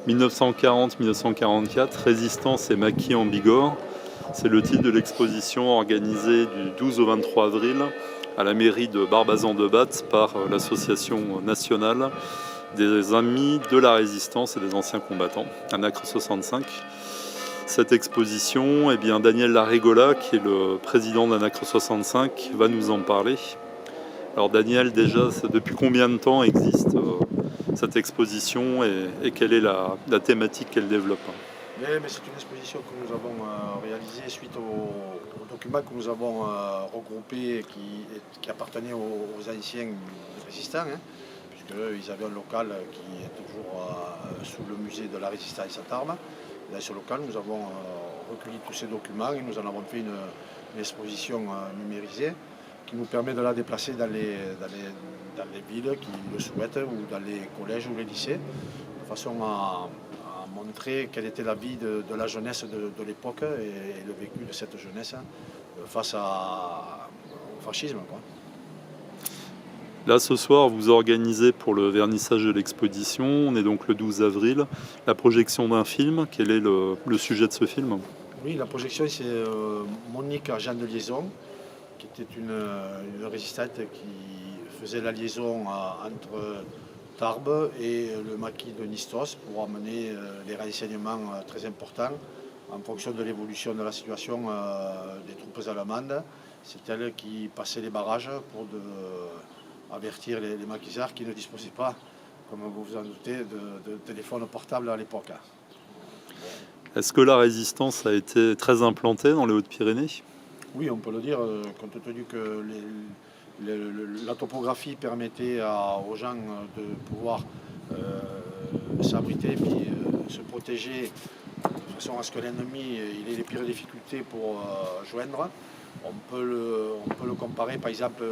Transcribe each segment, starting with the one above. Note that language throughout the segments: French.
1940-1944, Résistance et maquis en Bigorre. C'est le titre de l'exposition organisée du 12 au 23 avril à la mairie de Barbazan-de-Batz par l'association nationale des amis de la résistance et des anciens combattants, ANACRE 65. Cette exposition, eh bien, Daniel Larrégola, qui est le président d'ANACRE 65, va nous en parler. Alors Daniel, déjà, depuis combien de temps existe cette exposition et quelle est la thématique qu'elle développe? Mais c'est une exposition que nous avons réalisée suite aux documents que nous avons regroupés qui appartenaient aux anciens résistants, puisqu'ils avaient un local qui est toujours sous le musée de la résistance à Tarbes. Dans ce local, nous avons recueilli tous ces documents et nous en avons fait une exposition numérisée qui nous permet de la déplacer dans les villes qui le souhaitent ou dans les collèges ou les lycées, de façon à montrer quelle était la vie de la jeunesse de l'époque et le vécu de cette jeunesse face au fascisme, quoi. Là, ce soir, vous organisez pour le vernissage de l'exposition, on est donc le 12 avril, la projection d'un film. Quel est le sujet de ce film? Oui, la projection, c'est Monique Agent de liaison, qui était une résistante qui faisait la liaison entre Tarbes et le maquis de Nistos pour amener des renseignements très importants en fonction de l'évolution de la situation des troupes allemandes. C'est elle qui passait les barrages pour avertir les maquisards qui ne disposaient pas, comme vous vous en doutez, de téléphone portable à l'époque. Est-ce que la résistance a été très implantée dans les Hautes-Pyrénées? Oui, on peut le dire, compte tenu que la topographie permettait aux gens de pouvoir s'abriter et puis se protéger de façon à ce que l'ennemi ait les pires difficultés pour joindre. On peut le comparer par exemple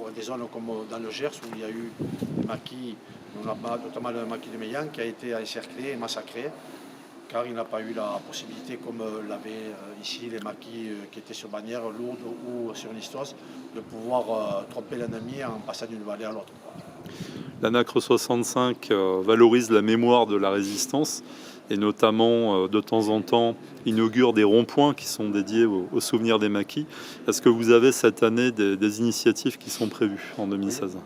à des zones comme dans le Gers où il y a eu des maquis, notamment le maquis de Meillan qui a été encerclé et massacré, car il n'a pas eu la possibilité, comme l'avaient ici les maquis qui étaient sur Bagnères, Lourdes ou sur Nistos, de pouvoir tromper l'ennemi en passant d'une vallée à l'autre. L'ANACRE 65 valorise la mémoire de la résistance et notamment de temps en temps inaugure des ronds-points qui sont dédiés au souvenir des maquis. Est-ce que vous avez cette année des initiatives qui sont prévues en 2016?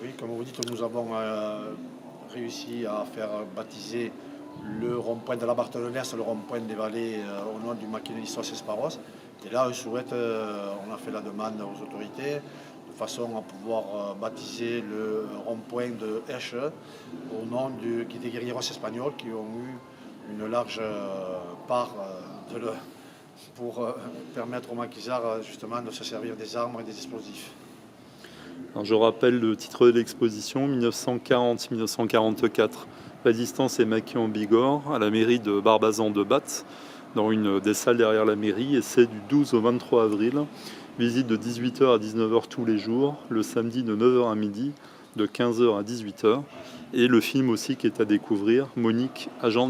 Oui, comme vous dites, nous avons réussi à faire baptiser le rond-point de la Barthelonès, le rond-point des vallées au nom du maquis de Nistos-Esparos. Et là, on a fait la demande aux autorités de façon à pouvoir baptiser le rond-point de Eche au nom des guérilleros espagnols qui ont eu une large part pour permettre aux maquisards justement de se servir des armes et des explosifs. Alors, je rappelle le titre de l'exposition, 1940-1944, Résistance et maquis en Bigorre, à la mairie de Barbazan-de-Batz, dans une des salles derrière la mairie, et c'est du 12 au 23 avril. Visite de 18h à 19h tous les jours, le samedi de 9h à midi, de 15h à 18h, et le film aussi qui est à découvrir, Monique, agent